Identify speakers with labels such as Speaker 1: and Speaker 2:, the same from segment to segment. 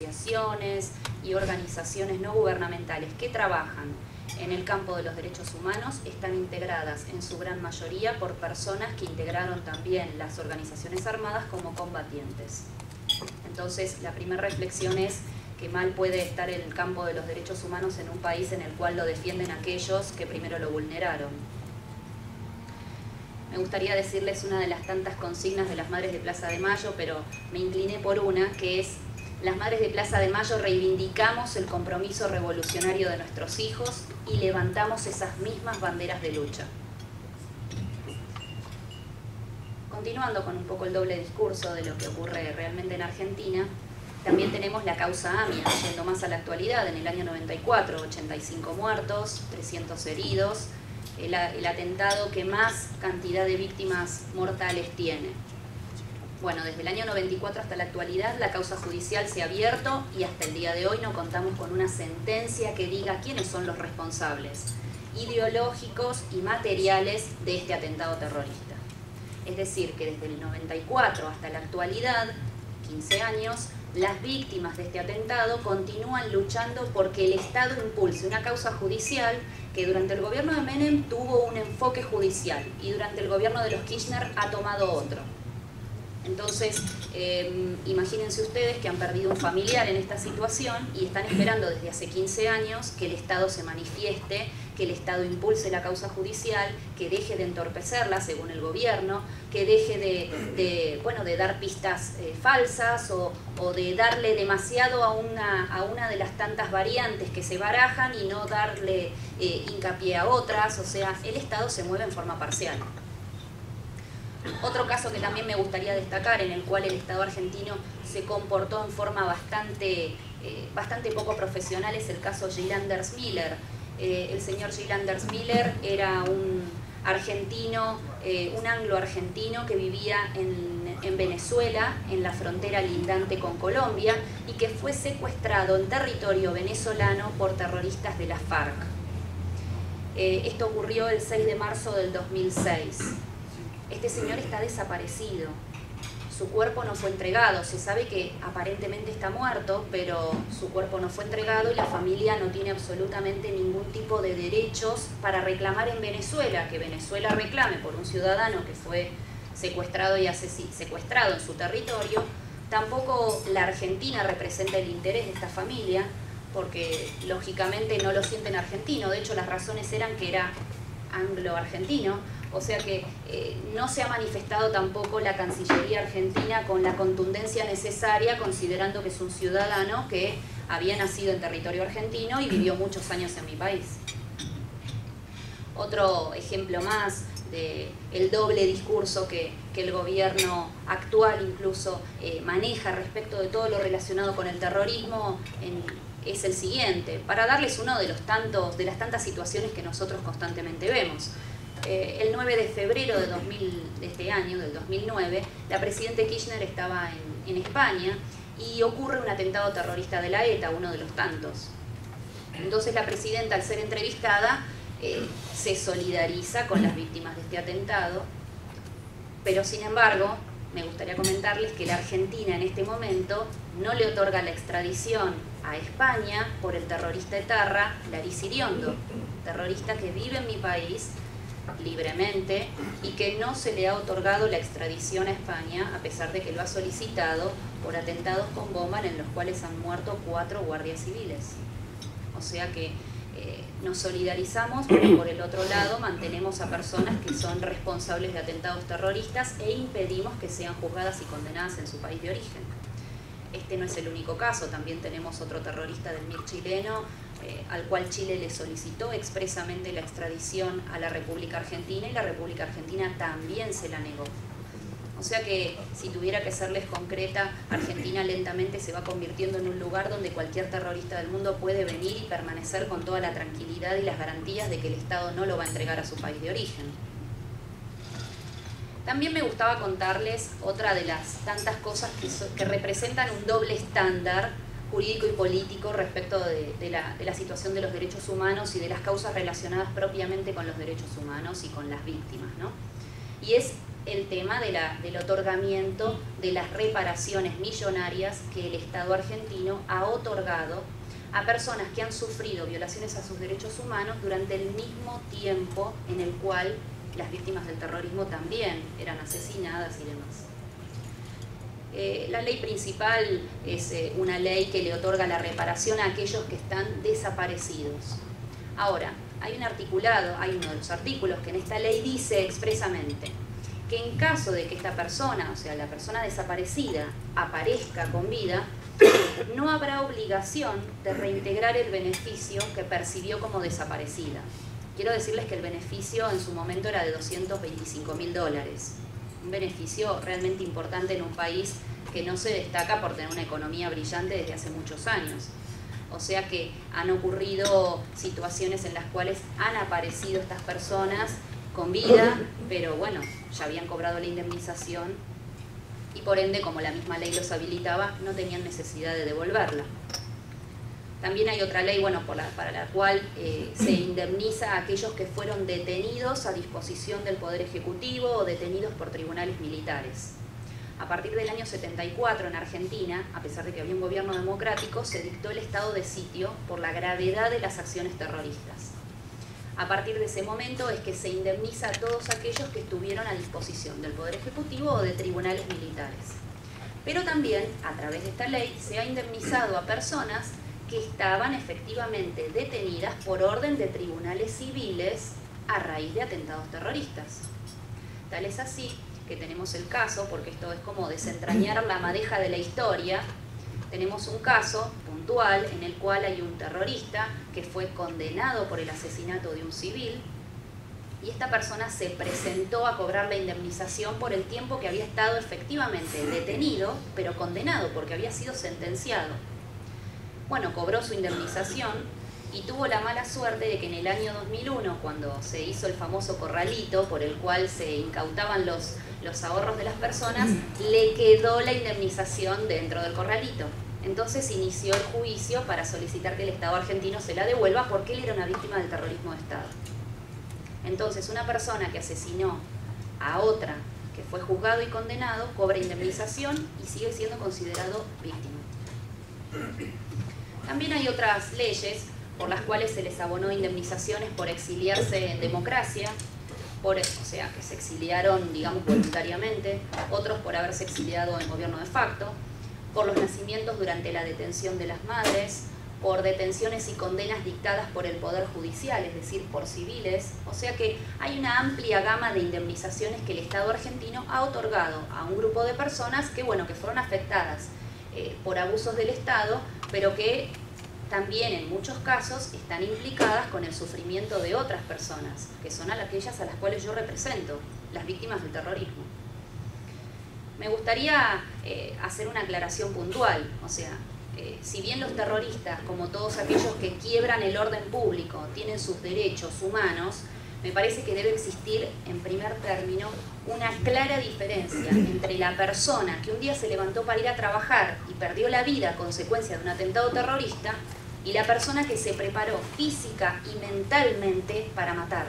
Speaker 1: asociaciones y organizaciones no gubernamentales que trabajan en el campo de los derechos humanos están integradas en su gran mayoría por personas que integraron también las organizaciones armadas como combatientes. Entonces, la primera reflexión es que mal puede estar el campo de los derechos humanos en un país en el cual lo defienden aquellos que primero lo vulneraron. Me gustaría decirles una de las tantas consignas de las Madres de Plaza de Mayo, pero me incliné por una, que es: las Madres de Plaza de Mayo reivindicamos el compromiso revolucionario de nuestros hijos y levantamos esas mismas banderas de lucha. Continuando con un poco el doble discurso de lo que ocurre realmente en Argentina, también tenemos la causa AMIA, yendo más a la actualidad. En el año 94, 85 muertos, 300 heridos, el atentado que más cantidad de víctimas mortales tiene. Bueno, desde el año 94 hasta la actualidad la causa judicial se ha abierto y hasta el día de hoy no contamos con una sentencia que diga quiénes son los responsables ideológicos y materiales de este atentado terrorista. Es decir, que desde el 94 hasta la actualidad, 15 años, las víctimas de este atentado continúan luchando porque el Estado impulse una causa judicial que durante el gobierno de Menem tuvo un enfoque judicial y durante el gobierno de los Kirchner ha tomado otro. Entonces, imagínense ustedes que han perdido un familiar en esta situación y están esperando desde hace 15 años que el Estado se manifieste, que el Estado impulse la causa judicial, que deje de entorpecerla según el gobierno, que deje de dar pistas falsas o de darle demasiado a una de las tantas variantes que se barajan y no darle hincapié a otras. O sea, el Estado se mueve en forma parcial. Otro caso que también me gustaría destacar, en el cual el Estado argentino se comportó en forma bastante poco profesional, es el caso Gil Anders Miller. El señor Gil Anders Miller era un argentino, un anglo-argentino que vivía en Venezuela, en la frontera lindante con Colombia, y que fue secuestrado en territorio venezolano por terroristas de la FARC. Esto ocurrió el 6 de marzo del 2006. Este señor está desaparecido, su cuerpo no fue entregado, se sabe que aparentemente está muerto, pero su cuerpo no fue entregado y la familia no tiene absolutamente ningún tipo de derechos para reclamar en Venezuela, que Venezuela reclame por un ciudadano que fue secuestrado en su territorio. Tampoco la Argentina representa el interés de esta familia, porque lógicamente no lo sienten argentino, de hecho las razones eran que era anglo-argentino. O sea que no se ha manifestado tampoco la Cancillería argentina con la contundencia necesaria, considerando que es un ciudadano que había nacido en territorio argentino y vivió muchos años en mi país. Otro ejemplo más del doble discurso que el gobierno actual incluso maneja respecto de todo lo relacionado con el terrorismo es el siguiente, para darles uno de las tantas situaciones que nosotros constantemente vemos. El 9 de febrero de este año, del 2009, la presidenta Kirchner estaba en España y ocurre un atentado terrorista de la ETA, uno de los tantos. Entonces la presidenta, al ser entrevistada, se solidariza con las víctimas de este atentado, pero sin embargo, me gustaría comentarles que la Argentina en este momento no le otorga la extradición a España por el terrorista etarra Laris Iriondo, terrorista que vive en mi país libremente y que no se le ha otorgado la extradición a España a pesar de que lo ha solicitado por atentados con bomba en los cuales han muerto 4 guardias civiles. O sea que nos solidarizamos, pero por el otro lado mantenemos a personas que son responsables de atentados terroristas e impedimos que sean juzgadas y condenadas en su país de origen. Este no es el único caso, también tenemos otro terrorista del MIR chileno, al cual Chile le solicitó expresamente la extradición a la República Argentina y la República Argentina también se la negó. O sea que, si tuviera que serles concreta, Argentina lentamente se va convirtiendo en un lugar donde cualquier terrorista del mundo puede venir y permanecer con toda la tranquilidad y las garantías de que el Estado no lo va a entregar a su país de origen. También me gustaba contarles otra de las tantas cosas que representan un doble estándar jurídico y político respecto de la situación de los derechos humanos y de las causas relacionadas propiamente con los derechos humanos y con las víctimas, ¿no? Y es el tema del otorgamiento de las reparaciones millonarias que el Estado argentino ha otorgado a personas que han sufrido violaciones a sus derechos humanos durante el mismo tiempo en el cual las víctimas del terrorismo también eran asesinadas y demás. La ley principal es una ley que le otorga la reparación a aquellos que están desaparecidos. Ahora, hay uno de los artículos que en esta ley dice expresamente que en caso de que esta persona, o sea, la persona desaparecida, aparezca con vida, no habrá obligación de reintegrar el beneficio que percibió como desaparecida. Quiero decirles que el beneficio en su momento era de $225.000. Un beneficio realmente importante en un país que no se destaca por tener una economía brillante desde hace muchos años. O sea que han ocurrido situaciones en las cuales han aparecido estas personas con vida, pero bueno, ya habían cobrado la indemnización y por ende, como la misma ley los habilitaba, no tenían necesidad de devolverla. También hay otra ley, bueno, para la cual se indemniza a aquellos que fueron detenidos a disposición del Poder Ejecutivo o detenidos por tribunales militares. A partir del año 74 en Argentina, a pesar de que había un gobierno democrático, se dictó el estado de sitio por la gravedad de las acciones terroristas. A partir de ese momento es que se indemniza a todos aquellos que estuvieron a disposición del Poder Ejecutivo o de tribunales militares. Pero también, a través de esta ley, se ha indemnizado a personas que estaban efectivamente detenidas por orden de tribunales civiles a raíz de atentados terroristas. Tal es así que tenemos el caso, porque esto es como desentrañar la madeja de la historia, tenemos un caso puntual en el cual hay un terrorista que fue condenado por el asesinato de un civil y esta persona se presentó a cobrar la indemnización por el tiempo que había estado efectivamente detenido, pero condenado porque había sido sentenciado. Bueno, cobró su indemnización y tuvo la mala suerte de que en el año 2001, cuando se hizo el famoso corralito por el cual se incautaban los ahorros de las personas, le quedó la indemnización dentro del corralito. Entonces inició el juicio para solicitar que el Estado argentino se la devuelva porque él era una víctima del terrorismo de Estado. Entonces, una persona que asesinó a otra que fue juzgado y condenado cobra indemnización y sigue siendo considerado víctima. También hay otras leyes por las cuales se les abonó indemnizaciones por exiliarse en democracia, o sea, que se exiliaron, digamos, voluntariamente, otros por haberse exiliado en gobierno de facto, por los nacimientos durante la detención de las madres, por detenciones y condenas dictadas por el Poder Judicial, es decir, por civiles. O sea que hay una amplia gama de indemnizaciones que el Estado argentino ha otorgado a un grupo de personas que, bueno, que fueron afectadas por abusos del Estado, pero que también en muchos casos están implicadas con el sufrimiento de otras personas, que son aquellas a las cuales yo represento, las víctimas del terrorismo. Me gustaría hacer una aclaración puntual, o sea, si bien los terroristas, como todos aquellos que quiebran el orden público, tienen sus derechos humanos, me parece que debe existir, en primer término, una clara diferencia entre la persona que un día se levantó para ir a trabajar y perdió la vida a consecuencia de un atentado terrorista y la persona que se preparó física y mentalmente para matar.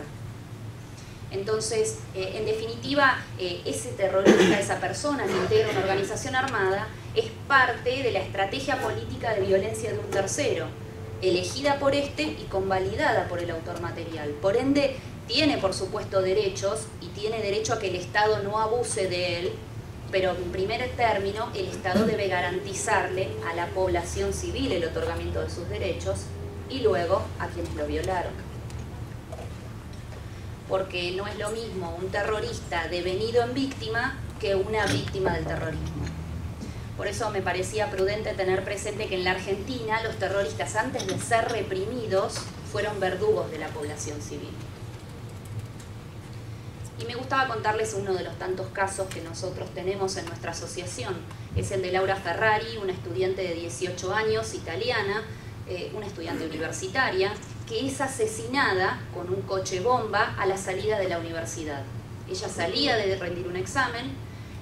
Speaker 1: Entonces, en definitiva, ese terrorista, esa persona que integra una organización armada, es parte de la estrategia política de violencia de un tercero, elegida por este y convalidada por el autor material. Por ende, tiene por supuesto derechos y tiene derecho a que el Estado no abuse de él, pero en primer término el Estado debe garantizarle a la población civil el otorgamiento de sus derechos y luego a quienes lo violaron. Porque no es lo mismo un terrorista devenido en víctima que una víctima del terrorismo. Por eso me parecía prudente tener presente que en la Argentina los terroristas, antes de ser reprimidos, fueron verdugos de la población civil. Y me gustaba contarles uno de los tantos casos que nosotros tenemos en nuestra asociación. Es el de Laura Ferrari, una estudiante de 18 años, italiana, una estudiante universitaria, que es asesinada con un coche bomba a la salida de la universidad. Ella salía de rendir un examen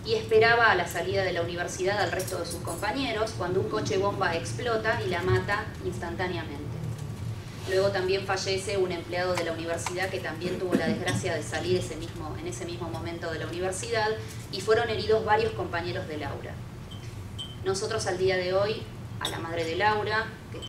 Speaker 1: y esperaba a la salida de la universidad al resto de sus compañeros cuando un coche bomba explota y la mata instantáneamente. Luego también fallece un empleado de la universidad que también tuvo la desgracia de salir en ese mismo momento de la universidad, y fueron heridos varios compañeros de Laura. Nosotros al día de hoy, a la madre de Laura, que